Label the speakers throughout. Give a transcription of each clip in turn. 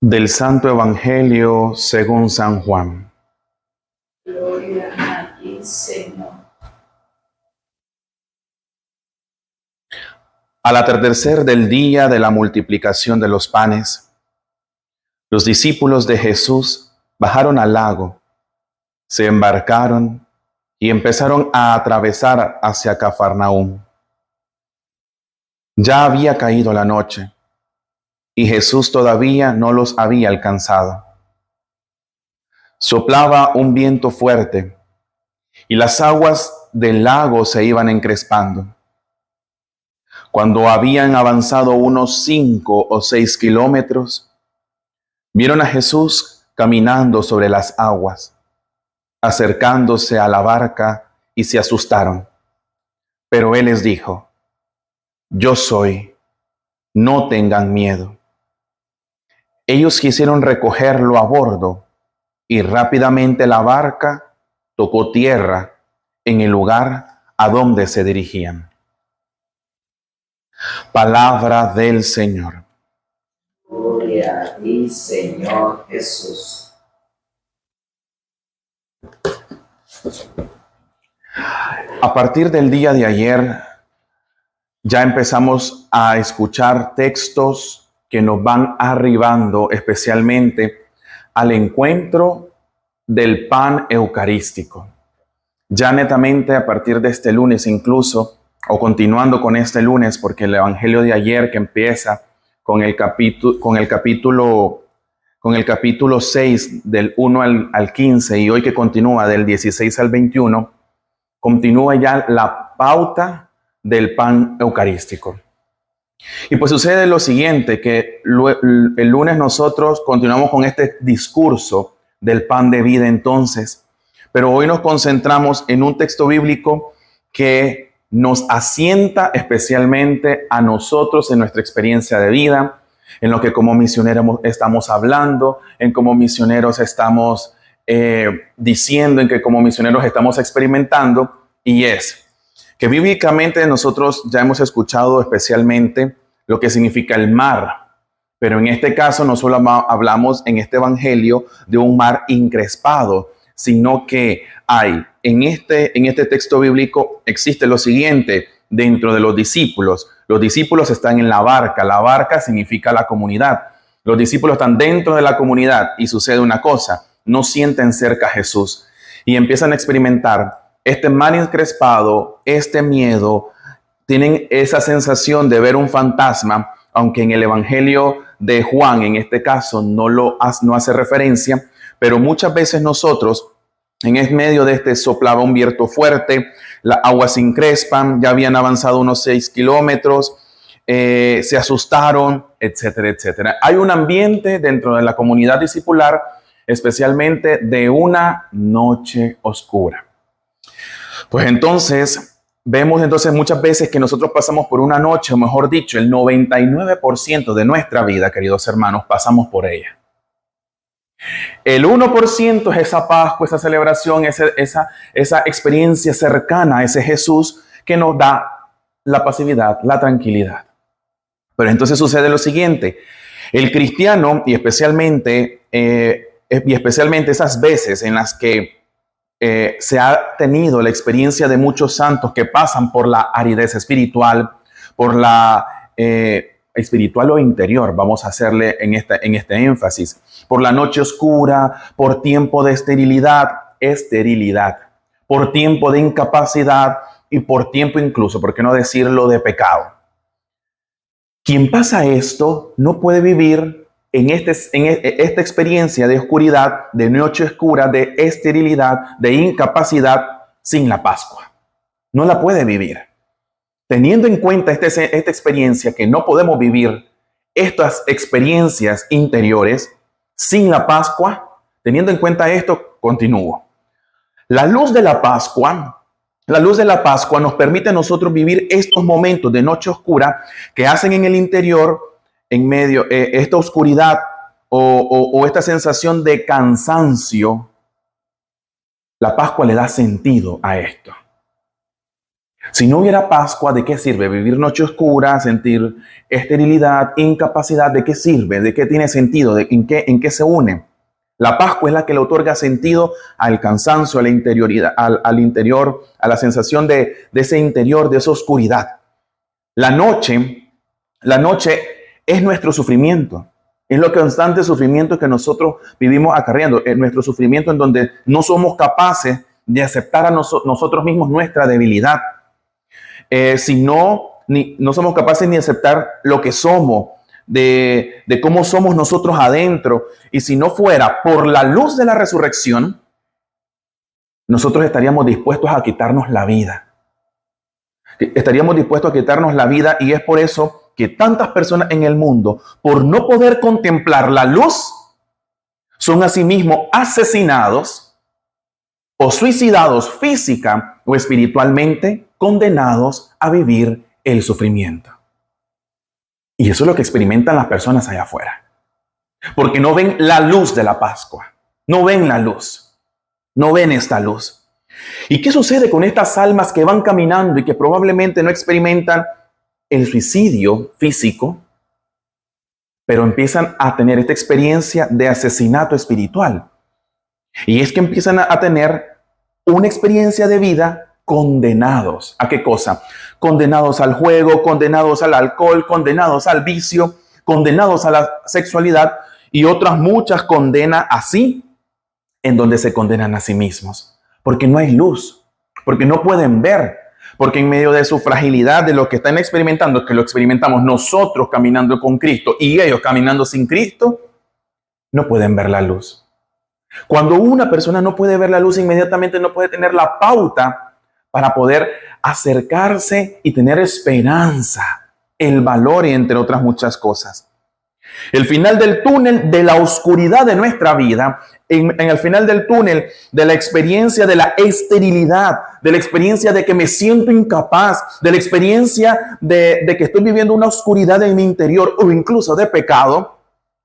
Speaker 1: Del Santo Evangelio según San Juan.
Speaker 2: Gloria a ti, Señor.
Speaker 1: Al atardecer del día de la multiplicación de los panes, los discípulos de Jesús bajaron al lago, se embarcaron y empezaron a atravesar hacia Cafarnaúm. Ya había caído la noche y Jesús todavía no los había alcanzado. Soplaba un viento fuerte y las aguas del lago se iban encrespando. Cuando habían avanzado unos 5 o 6 kilómetros, vieron a Jesús caminando sobre las aguas, acercándose a la barca, y se asustaron. Pero él les dijo: Yo soy, no tengan miedo. Ellos quisieron recogerlo a bordo, y rápidamente la barca tocó tierra en el lugar a donde se dirigían. Palabra del Señor.
Speaker 2: Gloria a ti, Señor Jesús.
Speaker 1: A partir del día de ayer, ya empezamos a escuchar textos que nos van arribando especialmente al encuentro del pan eucarístico. Ya netamente a partir de este lunes incluso, o continuando con este lunes, porque el Evangelio de ayer que empieza con el capítulo 6 del 1 al 15 y hoy que continúa del 16 al 21, continúa ya la pauta del pan eucarístico. Y pues sucede lo siguiente, que el lunes nosotros continuamos con este discurso del pan de vida entonces, pero hoy nos concentramos en un texto bíblico que nos asienta especialmente a nosotros en nuestra experiencia de vida, en lo que como misioneros estamos hablando, en como misioneros estamos diciendo, en que como misioneros estamos experimentando, y es que bíblicamente nosotros ya hemos escuchado especialmente lo que significa el mar, pero en este caso no solo hablamos en este evangelio de un mar encrespado, sino que hay en este texto bíblico existe lo siguiente dentro de los discípulos. Los discípulos están en la barca significa la comunidad. Los discípulos están dentro de la comunidad y sucede una cosa: no sienten cerca a Jesús y empiezan a experimentar este mar encrespado, este miedo, tienen esa sensación de ver un fantasma, aunque en el Evangelio de Juan, en este caso, no hace referencia, pero muchas veces nosotros, en medio de este soplaba un viento fuerte, las aguas se encrespan, ya habían avanzado unos 6 kilómetros, se asustaron, etcétera, etcétera. Hay un ambiente dentro de la comunidad discipular, especialmente de una noche oscura. Pues entonces, vemos muchas veces que nosotros pasamos por una noche, o mejor dicho, el 99% de nuestra vida, queridos hermanos, pasamos por ella. El 1% es esa Pascua, esa celebración, esa experiencia cercana a ese Jesús que nos da la pasividad, la tranquilidad. Pero entonces sucede lo siguiente: el cristiano, y especialmente esas veces en las que se ha tenido la experiencia de muchos santos que pasan por la aridez espiritual, por la espiritual o interior, vamos a hacerle en este énfasis, por la noche oscura, por tiempo de esterilidad, por tiempo de incapacidad y por tiempo incluso, ¿por qué no decirlo?, de pecado. Quien pasa esto no puede vivir en esta experiencia de oscuridad, de noche oscura, de esterilidad, de incapacidad, sin la Pascua. No la puede vivir. Teniendo en cuenta esta experiencia, que no podemos vivir estas experiencias interiores sin la Pascua, teniendo en cuenta esto, continúo. La luz de la Pascua nos permite a nosotros vivir estos momentos de noche oscura que hacen en el interior, en medio, esta oscuridad o esta sensación de cansancio. La Pascua le da sentido a esto. Si no hubiera Pascua, ¿de qué sirve vivir noche oscura, sentir esterilidad, incapacidad? ¿De qué sirve? ¿De qué tiene sentido? ¿En qué se une? La Pascua es la que le otorga sentido al cansancio, a la interioridad, al interior, a la sensación de ese interior, de esa oscuridad. La noche es nuestro sufrimiento. Es lo constante sufrimiento que nosotros vivimos acarreando. Es nuestro sufrimiento en donde no somos capaces de aceptar a nosotros mismos nuestra debilidad. Si no somos capaces ni de aceptar lo que somos, de cómo somos nosotros adentro. Y si no fuera por la luz de la resurrección, nosotros estaríamos dispuestos a quitarnos la vida. Estaríamos dispuestos a quitarnos la vida, y es por eso que tantas personas en el mundo, por no poder contemplar la luz, son asimismo asesinados o suicidados física o espiritualmente, condenados a vivir el sufrimiento. Y eso es lo que experimentan las personas allá afuera. Porque no ven la luz de la Pascua. No ven la luz. No ven esta luz. ¿Y qué sucede con estas almas que van caminando y que probablemente no experimentan el suicidio físico, pero empiezan a tener esta experiencia de asesinato espiritual? Y es que empiezan a tener una experiencia de vida condenados. ¿A qué cosa? Condenados al juego, condenados al alcohol, condenados al vicio, condenados a la sexualidad y otras muchas condenas así, en donde se condenan a sí mismos. Porque no hay luz, porque no pueden ver, porque en medio de su fragilidad, de lo que están experimentando, que lo experimentamos nosotros caminando con Cristo y ellos caminando sin Cristo, no pueden ver la luz. Cuando una persona no puede ver la luz, inmediatamente no puede tener la pauta para poder acercarse y tener esperanza, el valor y entre otras muchas cosas. El final del túnel de la oscuridad de nuestra vida, en el final del túnel de la experiencia de la esterilidad, de la experiencia de que me siento incapaz, de la experiencia de que estoy viviendo una oscuridad en mi interior o incluso de pecado,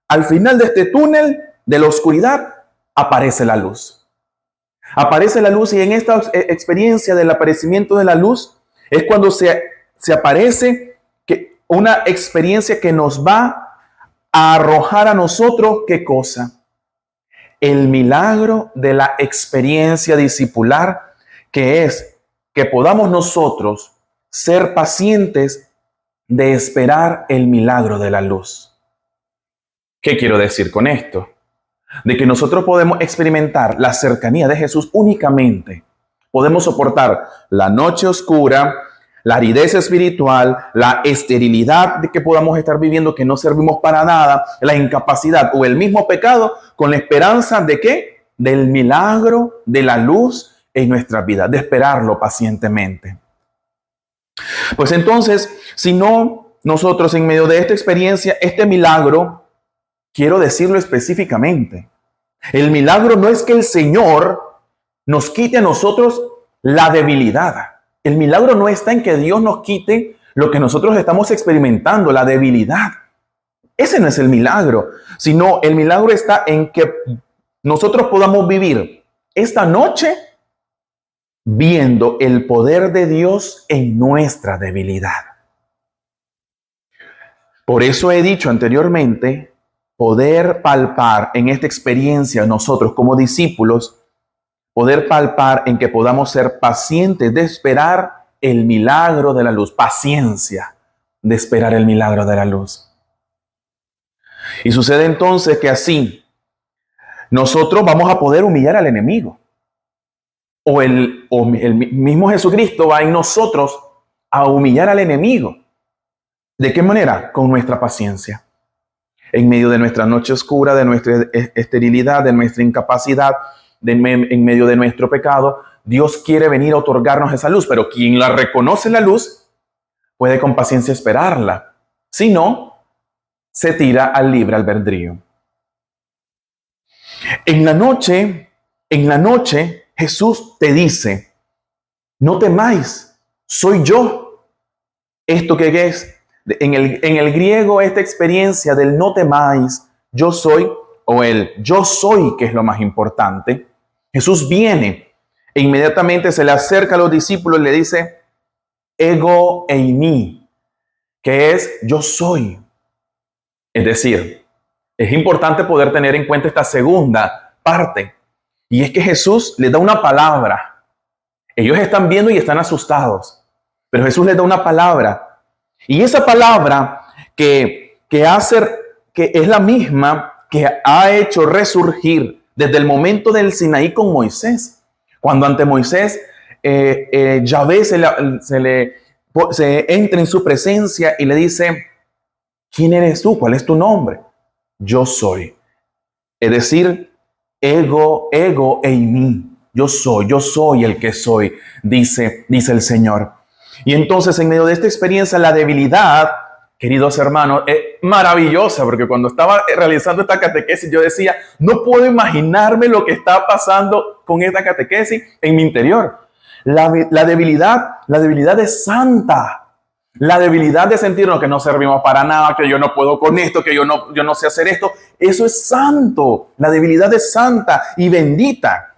Speaker 1: al final de este túnel de la oscuridad aparece la luz. Aparece la luz, y en esta experiencia del aparecimiento de la luz es cuando se aparece una experiencia que nos va a arrojar a nosotros, ¿qué cosa? El milagro de la experiencia discipular, que es que podamos nosotros ser pacientes de esperar el milagro de la luz. ¿Qué quiero decir con esto? De que nosotros podemos experimentar la cercanía de Jesús únicamente. Podemos soportar la noche oscura, la aridez espiritual, la esterilidad de que podamos estar viviendo, que no servimos para nada, la incapacidad o el mismo pecado, con la esperanza de ¿qué? Del milagro de la luz en nuestra vida, de esperarlo pacientemente. Pues entonces, si no, nosotros en medio de esta experiencia, este milagro, quiero decirlo específicamente, el milagro no es que el Señor nos quite a nosotros la debilidad. El milagro no está en que Dios nos quite lo que nosotros estamos experimentando, la debilidad. Ese no es el milagro, sino el milagro está en que nosotros podamos vivir esta noche viendo el poder de Dios en nuestra debilidad. Por eso he dicho anteriormente, poder palpar en esta experiencia nosotros como discípulos, poder palpar en que podamos ser pacientes de esperar el milagro de la luz, paciencia de esperar el milagro de la luz. Y sucede entonces que así nosotros vamos a poder humillar al enemigo. O el mismo Jesucristo va en nosotros a humillar al enemigo. ¿De qué manera? Con nuestra paciencia. En medio de nuestra noche oscura, de nuestra esterilidad, de nuestra incapacidad, en medio de nuestro pecado, Dios quiere venir a otorgarnos esa luz, pero quien la reconoce la luz puede con paciencia esperarla. Si no, se tira al libre albedrío. En la noche, Jesús te dice, no temáis, soy yo. Esto que es, en el griego, esta experiencia del no temáis, yo soy, o el yo soy, que es lo más importante. Jesús viene e inmediatamente se le acerca a los discípulos y le dice, ego eimi, que es yo soy. Es decir, es importante poder tener en cuenta esta segunda parte. Y es que Jesús les da una palabra. Ellos están viendo y están asustados. Pero Jesús les da una palabra. Y esa palabra que es la misma que ha hecho resurgir desde el momento del Sinaí con Moisés. Cuando ante Moisés Yahvé se entra en su presencia y le dice: ¿quién eres tú? ¿Cuál es tu nombre? Yo soy. Es decir, ego eimi. Yo soy el que soy, dice el Señor. Y entonces, en medio de esta experiencia, la debilidad, queridos hermanos, es maravillosa, porque cuando estaba realizando esta catequesis, yo decía, no puedo imaginarme lo que está pasando con esta catequesis en mi interior. La debilidad es santa. La debilidad de sentirnos que no servimos para nada, que yo no puedo con esto, que yo no sé hacer esto, eso es santo. La debilidad es santa y bendita.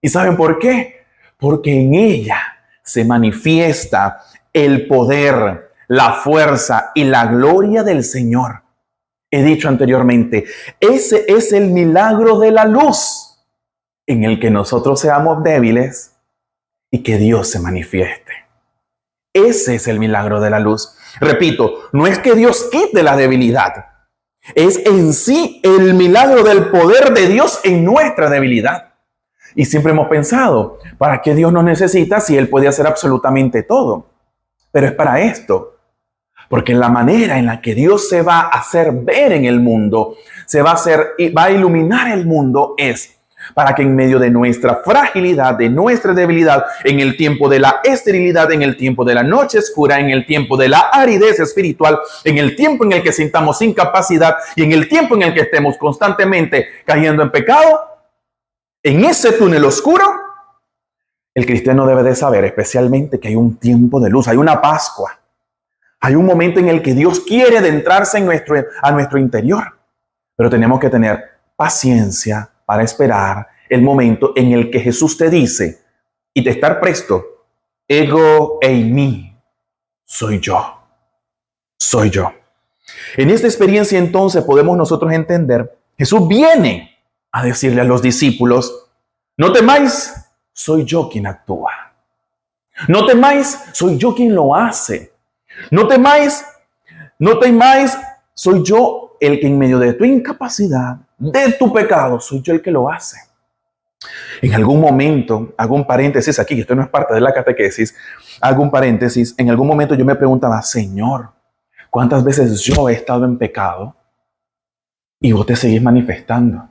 Speaker 1: ¿Y saben por qué? Porque en ella se manifiesta el poder, la fuerza y la gloria del Señor. He dicho anteriormente, ese es el milagro de la luz, en el que nosotros seamos débiles y que Dios se manifieste. Ese es el milagro de la luz. Repito, no es que Dios quite la debilidad, es en sí el milagro del poder de Dios en nuestra debilidad. Y siempre hemos pensado, ¿para qué Dios nos necesita si Él puede hacer absolutamente todo? Pero es para esto, porque la manera en la que Dios se va a hacer ver en el mundo, va a iluminar el mundo, es para que en medio de nuestra fragilidad, de nuestra debilidad, en el tiempo de la esterilidad, en el tiempo de la noche oscura, en el tiempo de la aridez espiritual, en el tiempo en el que sintamos incapacidad y en el tiempo en el que estemos constantemente cayendo en pecado, en ese túnel oscuro, el cristiano debe de saber especialmente que hay un tiempo de luz, hay una Pascua, hay un momento en el que Dios quiere adentrarse a nuestro interior, pero tenemos que tener paciencia para esperar el momento en el que Jesús te dice y de estar presto, ego eimi, soy yo. En esta experiencia entonces podemos nosotros entender, Jesús viene a decirle a los discípulos, no temáis, soy yo quien actúa. No temáis, soy yo quien lo hace. No temáis, soy yo el que en medio de tu incapacidad, de tu pecado, soy yo el que lo hace. En algún momento, hago un paréntesis aquí, esto no es parte de la catequesis, hago un paréntesis, en algún momento yo me preguntaba, Señor, ¿cuántas veces yo he estado en pecado y vos te seguís manifestando?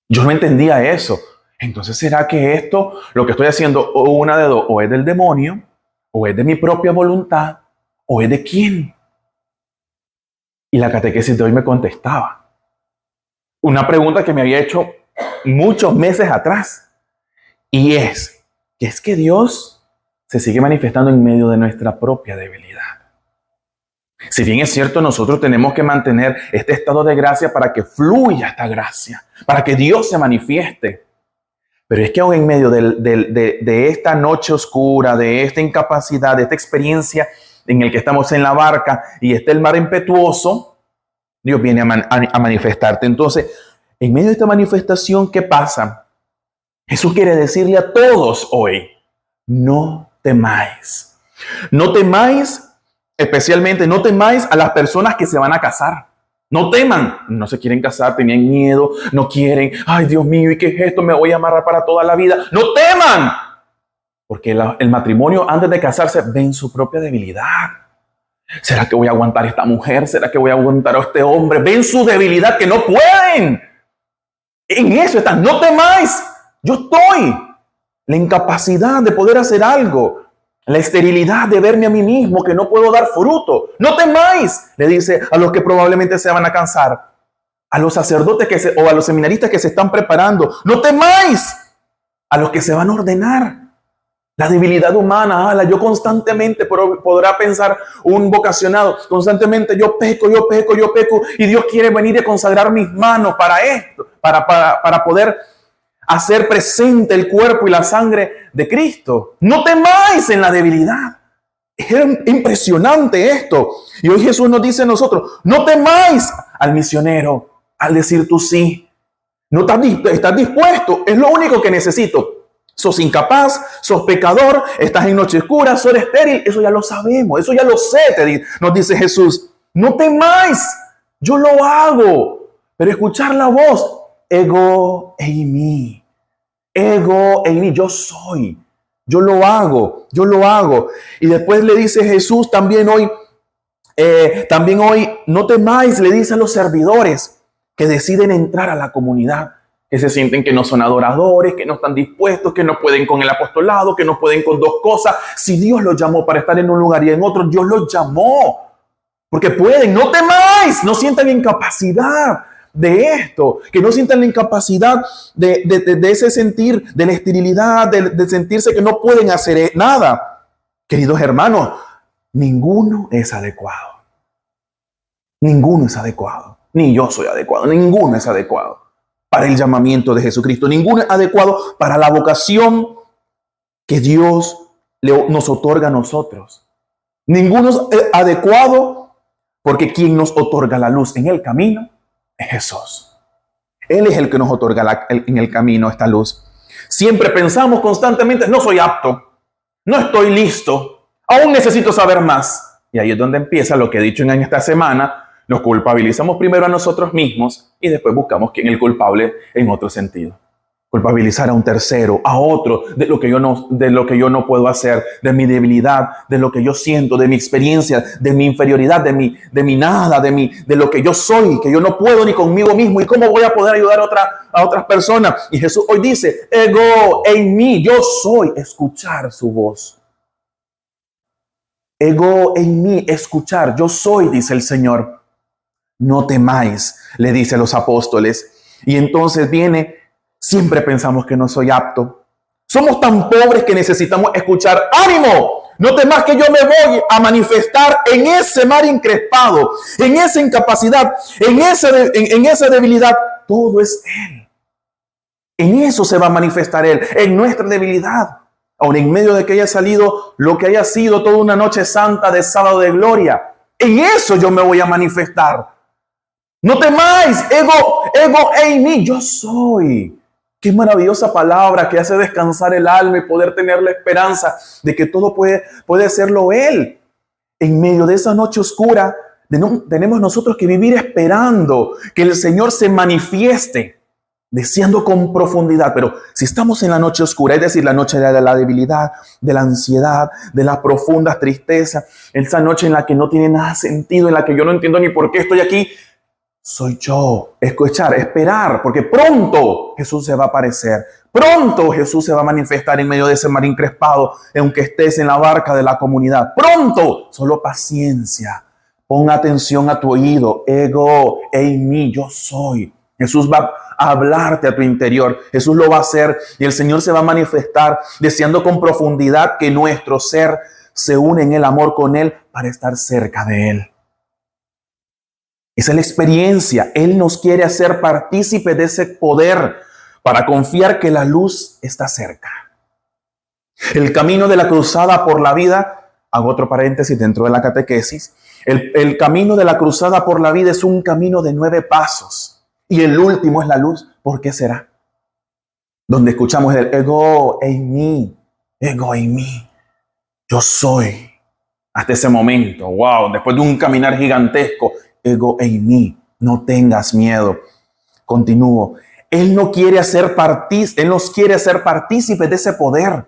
Speaker 1: Yo no entendía eso. Entonces, ¿será que esto, lo que estoy haciendo, o una de dos, o es del demonio, o es de mi propia voluntad, o es de quién? Y la catequesis de hoy me contestaba. Una pregunta que me había hecho muchos meses atrás. Y es que Dios se sigue manifestando en medio de nuestra propia debilidad. Si bien es cierto, nosotros tenemos que mantener este estado de gracia para que fluya esta gracia, para que Dios se manifieste. Pero es que aún en medio de esta noche oscura, de esta incapacidad, de esta experiencia en el que estamos en la barca y está el mar impetuoso, Dios viene a manifestarte. Entonces, en medio de esta manifestación, ¿qué pasa? Jesús quiere decirle a todos hoy, no temáis. No temáis, especialmente no temáis a las personas que se van a casar. No teman, no se quieren casar, tenían miedo, no quieren, ay Dios mío, ¿y qué es esto? Me voy a amarrar para toda la vida. No teman, porque el matrimonio antes de casarse ven su propia debilidad. ¿Será que voy a aguantar a esta mujer? ¿Será que voy a aguantar a este hombre? Ven su debilidad que no pueden. En eso están, no temáis, yo estoy. La incapacidad de poder hacer algo. La esterilidad de verme a mí mismo, que no puedo dar fruto. No temáis, le dice a los que probablemente se van a cansar, a los sacerdotes o a los seminaristas que se están preparando. No temáis a los que se van a ordenar. La debilidad humana, yo constantemente, podrá pensar un vocacionado, constantemente yo peco, y Dios quiere venir a consagrar mis manos para esto, para poder hacer presente el cuerpo y la sangre de Cristo. No temáis en la debilidad. Era impresionante esto. Y hoy Jesús nos dice a nosotros, no temáis al misionero al decir tú sí. No estás dispuesto, es lo único que necesito. Sos incapaz, sos pecador, estás en noche oscura, sos estéril, eso ya lo sabemos, eso ya lo sé, nos dice Jesús. No temáis, yo lo hago. Pero escuchar la voz, ego eimi, yo soy, yo lo hago. Y después le dice Jesús también hoy, no temáis, le dice a los servidores que deciden entrar a la comunidad, que se sienten que no son adoradores, que no están dispuestos, que no pueden con el apostolado, que no pueden con dos cosas. Si Dios los llamó para estar en un lugar y en otro, Dios los llamó. Porque pueden, no temáis, no sientan incapacidad de esto, que no sientan la incapacidad de ese sentir, de la esterilidad, de sentirse que no pueden hacer nada. Queridos hermanos, ninguno es adecuado. Ninguno es adecuado. Ni yo soy adecuado. Ninguno es adecuado para el llamamiento de Jesucristo. Ninguno es adecuado para la vocación que Dios nos otorga a nosotros. Ninguno es adecuado porque quien nos otorga la luz en el camino es Jesús. Él es el que nos otorga en el camino esta luz. Siempre pensamos constantemente, no soy apto, no estoy listo, aún necesito saber más. Y ahí es donde empieza lo que he dicho en esta semana. Nos culpabilizamos primero a nosotros mismos y después buscamos quién es el culpable en otro sentido. Culpabilizar a un tercero, a otro, de lo que yo no puedo hacer, de mi debilidad, de lo que yo siento, de mi experiencia, de mi inferioridad, de mi nada, de lo que yo soy, que yo no puedo ni conmigo mismo. ¿Y cómo voy a poder ayudar a otras personas? Y Jesús hoy dice, ego eimi, yo soy, escuchar su voz. Ego eimi, escuchar, yo soy, dice el Señor. No temáis, le dice a los apóstoles. Y entonces siempre pensamos que no soy apto. Somos tan pobres que necesitamos escuchar, ánimo, no temas que yo me voy a manifestar en ese mar encrespado, en esa incapacidad, en esa debilidad. Todo es Él. En eso se va a manifestar Él, en nuestra debilidad. Aun en medio de que haya salido lo que haya sido toda una noche santa de sábado de gloria, en eso yo me voy a manifestar. No temáis, ego eimi, yo soy. Qué maravillosa palabra que hace descansar el alma y poder tener la esperanza de que todo puede serlo Él. En medio de esa noche oscura, tenemos nosotros que vivir esperando que el Señor se manifieste, deseando con profundidad. Pero si estamos en la noche oscura, es decir, la noche de la debilidad, de la ansiedad, de la profunda tristeza, esa noche en la que no tiene nada sentido, en la que yo no entiendo ni por qué estoy aquí, soy yo. Esperar, porque pronto Jesús se va a aparecer. Pronto Jesús se va a manifestar en medio de ese mar encrespado, aunque estés en la barca de la comunidad. Pronto, solo paciencia. Pon atención a tu oído. Ego eimi, yo soy. Jesús va a hablarte a tu interior. Jesús lo va a hacer y el Señor se va a manifestar deseando con profundidad que nuestro ser se une en el amor con Él para estar cerca de Él. Esa es la experiencia. Él nos quiere hacer partícipes de ese poder para confiar que la luz está cerca. El camino de la cruzada por la vida, hago otro paréntesis dentro de la catequesis, el camino de la cruzada por la vida es un camino de 9 pasos y el último es la luz. ¿Por qué será? Donde escuchamos el ego eimi, yo soy. Hasta ese momento, wow, después de un caminar gigantesco, ego eimi, no tengas miedo. Continúo. Él nos quiere hacer partícipes de ese poder.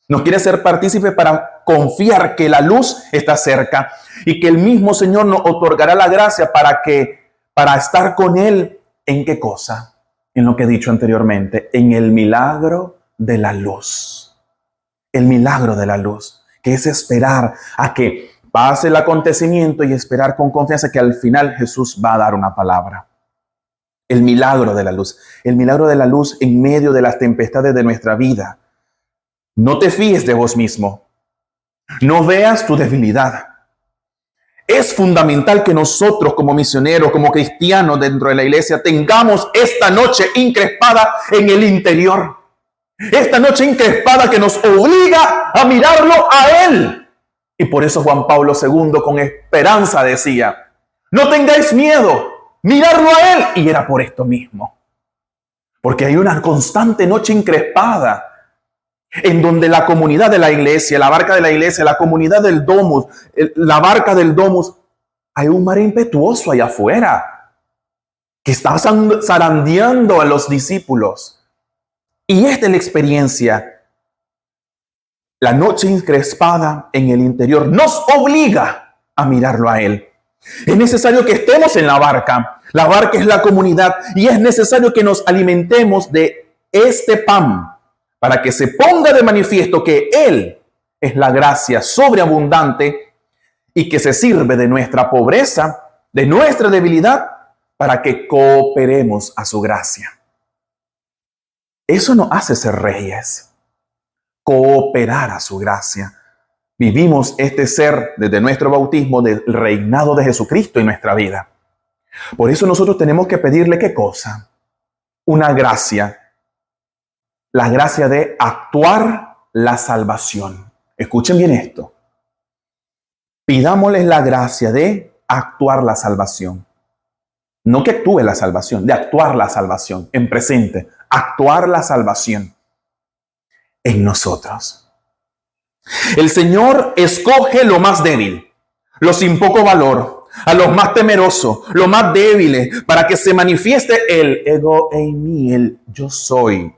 Speaker 1: Nos quiere hacer partícipes para confiar que la luz está cerca y que el mismo Señor nos otorgará la gracia para estar con Él. ¿En qué cosa? En lo que he dicho anteriormente, en el milagro de la luz. El milagro de la luz, que es esperar a que pase el acontecimiento y esperar con confianza que al final Jesús va a dar una palabra. El milagro de la luz. El milagro de la luz en medio de las tempestades de nuestra vida. No te fíes de vos mismo. No veas tu debilidad. Es fundamental que nosotros como misioneros, como cristianos dentro de la iglesia, tengamos esta noche encrespada en el interior. Esta noche encrespada que nos obliga a mirarlo a Él. Y por eso Juan Pablo II con esperanza decía, no tengáis miedo, mirarlo a Él. Y era por esto mismo. Porque hay una constante noche encrespada en donde la comunidad de la iglesia, la barca de la iglesia, la comunidad del Domus, la barca del Domus, hay un mar impetuoso allá afuera que está zarandeando a los discípulos. Y esta es la experiencia. La noche encrespada en el interior nos obliga a mirarlo a Él. Es necesario que estemos en la barca. La barca es la comunidad y es necesario que nos alimentemos de este pan para que se ponga de manifiesto que Él es la gracia sobreabundante y que se sirve de nuestra pobreza, de nuestra debilidad, para que cooperemos a su gracia. Eso nos hace ser reyes, cooperar a su gracia. Vivimos este ser desde nuestro bautismo del reinado de Jesucristo en nuestra vida. Por eso nosotros tenemos que pedirle ¿qué cosa? Una gracia. La gracia de actuar la salvación. Escuchen bien esto. Pidámosles la gracia de actuar la salvación. No que actúe la salvación, de actuar la salvación en presente. Actuar la salvación en nosotros. El Señor escoge lo más débil, lo sin poco valor, a los más temerosos, los más débiles, para que se manifieste el ego en mí, el yo soy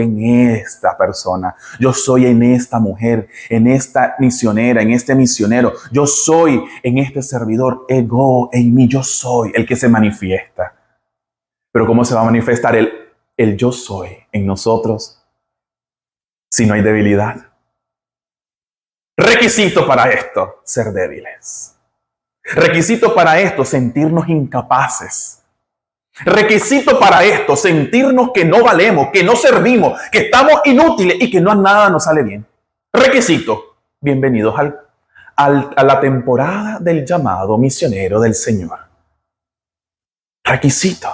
Speaker 1: en esta persona, yo soy en esta mujer, en esta misionera, en este misionero, yo soy en este servidor, ego en mí, yo soy el que se manifiesta. Pero ¿cómo se va a manifestar el yo soy en nosotros si no hay debilidad? Requisito para esto, ser débiles. Requisito para esto, sentirnos incapaces. Requisito para esto, sentirnos que no valemos, que no servimos, que estamos inútiles y que nada nos sale bien. Requisito. Bienvenidos a la temporada del llamado misionero del Señor. Requisito.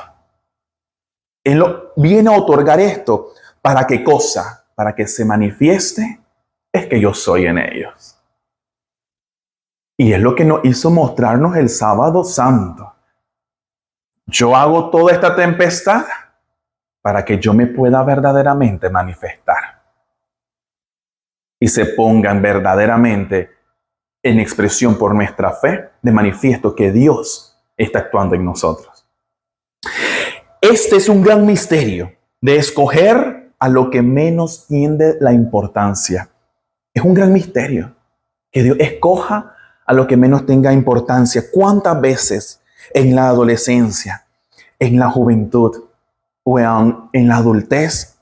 Speaker 1: Él viene a otorgar esto. ¿Para qué cosa? Para que se manifieste es que yo soy en ellos. Y es lo que nos hizo mostrarnos el sábado santo. Yo hago toda esta tempestad para que yo me pueda verdaderamente manifestar. Y se pongan verdaderamente en expresión por nuestra fe de manifiesto que Dios está actuando en nosotros. Este es un gran misterio de escoger a lo que menos tiende la importancia. Es un gran misterio que Dios escoja a lo que menos tenga importancia. ¿Cuántas veces en la adolescencia, en la juventud o en la adultez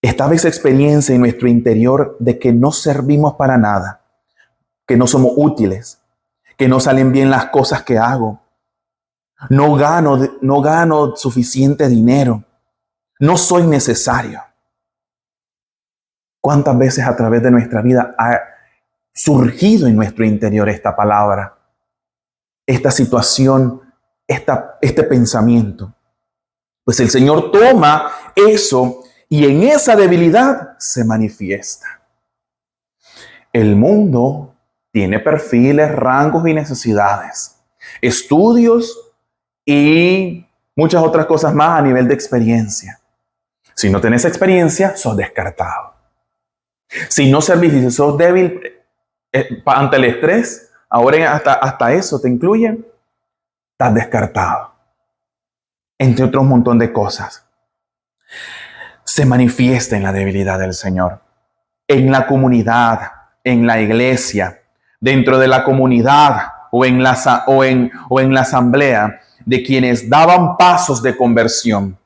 Speaker 1: estaba esa experiencia en nuestro interior de que no servimos para nada, que no somos útiles, que no salen bien las cosas que hago, no gano suficiente dinero, no soy necesario? ¿Cuántas veces a través de nuestra vida ha surgido en nuestro interior esta palabra, esta situación, este pensamiento? Pues el Señor toma eso y en esa debilidad se manifiesta. El mundo tiene perfiles, rangos y necesidades, estudios y muchas otras cosas más a nivel de experiencia. Si no tenés experiencia, sos descartado. Si no servís y sos débil ante el estrés, ahora hasta eso te incluyen, estás descartado. Entre otros montón de cosas. Se manifiesta en la debilidad del Señor. En la comunidad, en la iglesia, dentro de la comunidad o en la asamblea de quienes daban pasos de conversión,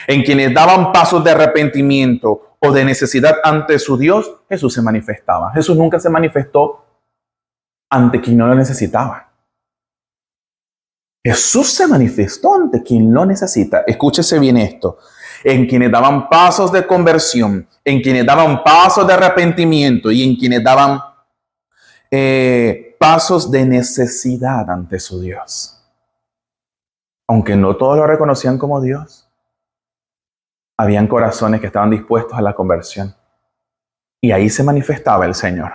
Speaker 1: en quienes daban pasos de arrepentimiento o de necesidad ante su Dios, Jesús se manifestaba. Jesús nunca se manifestó ante quien no lo necesitaba. Jesús se manifestó ante quien lo necesita. Escúchese bien esto. En quienes daban pasos de conversión, en quienes daban pasos de arrepentimiento y en quienes daban pasos de necesidad ante su Dios. Aunque no todos lo reconocían como Dios, habían corazones que estaban dispuestos a la conversión. Y ahí se manifestaba el Señor.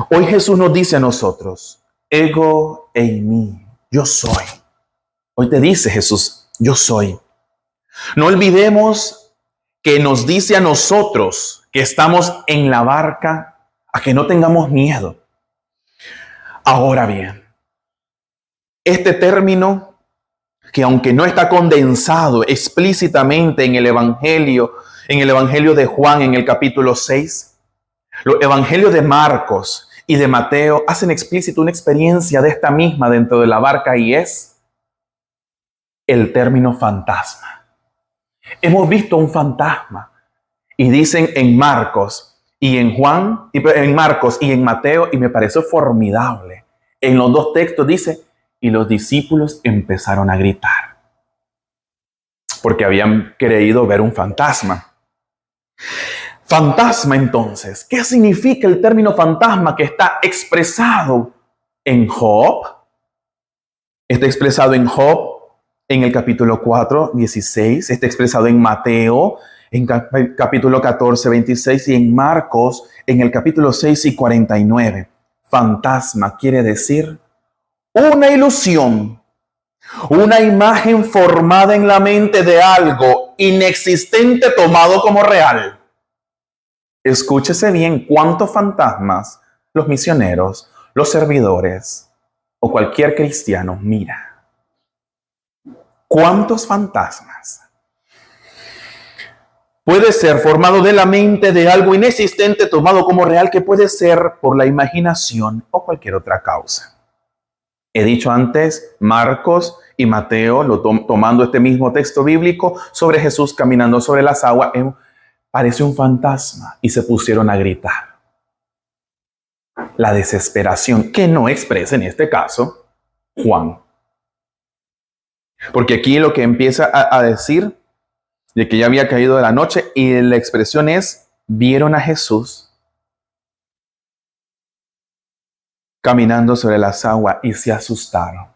Speaker 1: Hoy Jesús nos dice a nosotros, ego eimi, yo soy. Hoy te dice Jesús, yo soy. No olvidemos que nos dice a nosotros que estamos en la barca, a que no tengamos miedo. Ahora bien, este término, que aunque no está condensado explícitamente en el Evangelio de Juan en el capítulo 6, los evangelios de Marcos y de Mateo hacen explícito una experiencia de esta misma dentro de la barca, y es el término fantasma. Hemos visto un fantasma, y dicen en Marcos y en Juan, en Marcos y en Mateo, y me pareció formidable. En los dos textos dice, y los discípulos empezaron a gritar, porque habían creído ver un fantasma. Fantasma, entonces, ¿qué significa el término fantasma que está expresado en Job? Está expresado en Job en el capítulo 4, 16, está expresado en Mateo en capítulo 14, 26 y en Marcos en el capítulo 6 y 49. Fantasma quiere decir una ilusión, una imagen formada en la mente de algo inexistente tomado como real. Escúchese bien, ¿cuántos fantasmas los misioneros, los servidores o cualquier cristiano mira? ¿Cuántos fantasmas? Puede ser formado de la mente de algo inexistente tomado como real, que puede ser por la imaginación o cualquier otra causa. He dicho antes, Marcos y Mateo, tomando este mismo texto bíblico sobre Jesús caminando sobre las aguas, parece un fantasma y se pusieron a gritar. La desesperación que no expresa en este caso Juan. Porque aquí lo que empieza a decir de que ya había caído de la noche, y la expresión es, vieron a Jesús caminando sobre las aguas y se asustaron.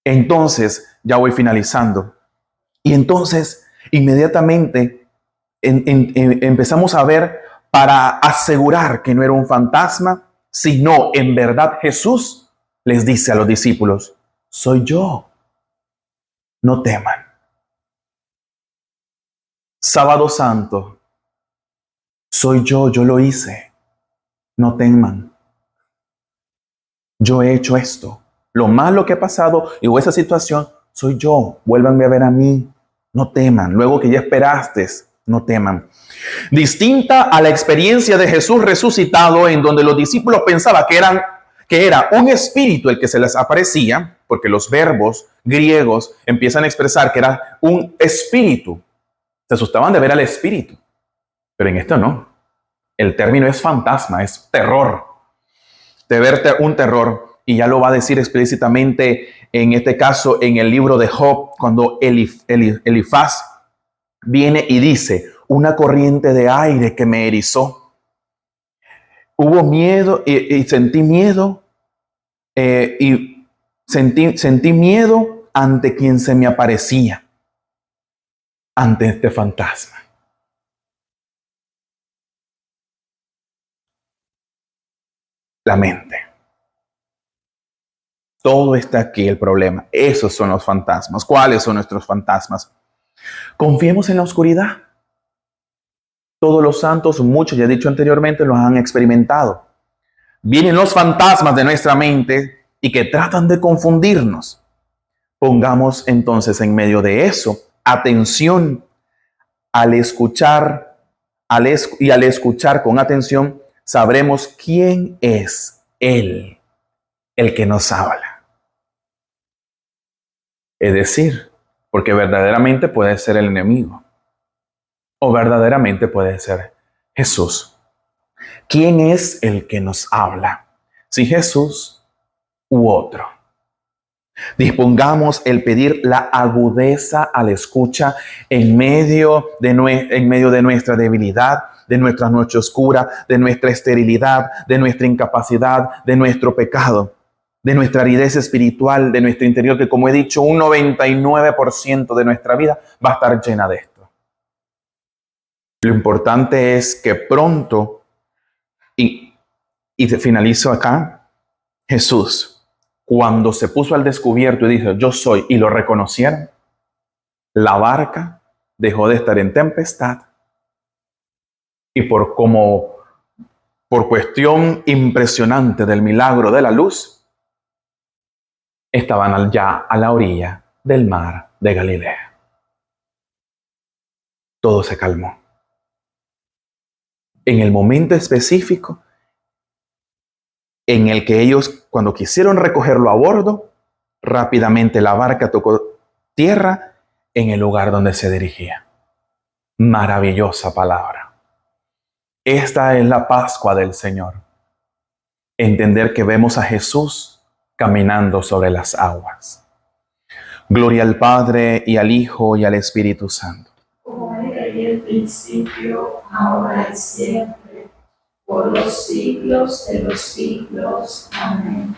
Speaker 1: Entonces, ya voy finalizando. Y entonces, inmediatamente empezamos a ver, para asegurar que no era un fantasma, sino en verdad Jesús les dice a los discípulos, soy yo, no teman. Sábado Santo, soy yo lo hice, no teman. Yo he hecho esto, lo malo que ha pasado y esa situación, soy yo, vuélvanme a ver a mí, no teman. Luego que ya esperaste, no teman. Distinta a la experiencia de Jesús resucitado, en donde los discípulos pensaban que era un espíritu el que se les aparecía, porque los verbos griegos empiezan a expresar que era un espíritu. Se asustaban de ver al espíritu, pero en esto no. El término es fantasma, es terror, de verte un terror, y ya lo va a decir explícitamente en este caso en el libro de Job, cuando Elifaz viene y dice, una corriente de aire que me erizó. Hubo miedo y sentí miedo, y sentí miedo ante quien se me aparecía, ante este fantasma. La mente. Todo está aquí el problema. Esos son los fantasmas. ¿Cuáles son nuestros fantasmas? Confiemos en la oscuridad. Todos los santos, muchos, ya he dicho anteriormente, los han experimentado. Vienen los fantasmas de nuestra mente y que tratan de confundirnos. Pongamos entonces en medio de eso atención al escuchar, al escuchar con atención, sabremos quién es Él, el que nos habla. Es decir, porque verdaderamente puede ser el enemigo o verdaderamente puede ser Jesús. ¿Quién es el que nos habla? Si Jesús u otro. Dispongamos el pedir la agudeza a la escucha en medio de nuestra debilidad, de nuestra noche oscura, de nuestra esterilidad, de nuestra incapacidad, de nuestro pecado, de nuestra aridez espiritual, de nuestro interior, que como he dicho, un 99% de nuestra vida va a estar llena de esto. Lo importante es que pronto, y te finalizo acá, Jesús, cuando se puso al descubierto y dijo, yo soy, y lo reconocieron, la barca dejó de estar en tempestad. Y por cuestión impresionante del milagro de la luz, estaban ya a la orilla del mar de Galilea. Todo se calmó. En el momento específico en el que ellos, cuando quisieron recogerlo a bordo, rápidamente la barca tocó tierra en el lugar donde se dirigía. Maravillosa palabra. Esta es la Pascua del Señor. Entender que vemos a Jesús caminando sobre las aguas. Gloria al Padre, y al Hijo, y al Espíritu Santo.
Speaker 2: Como era en el principio, ahora y siempre, por los siglos de los siglos. Amén.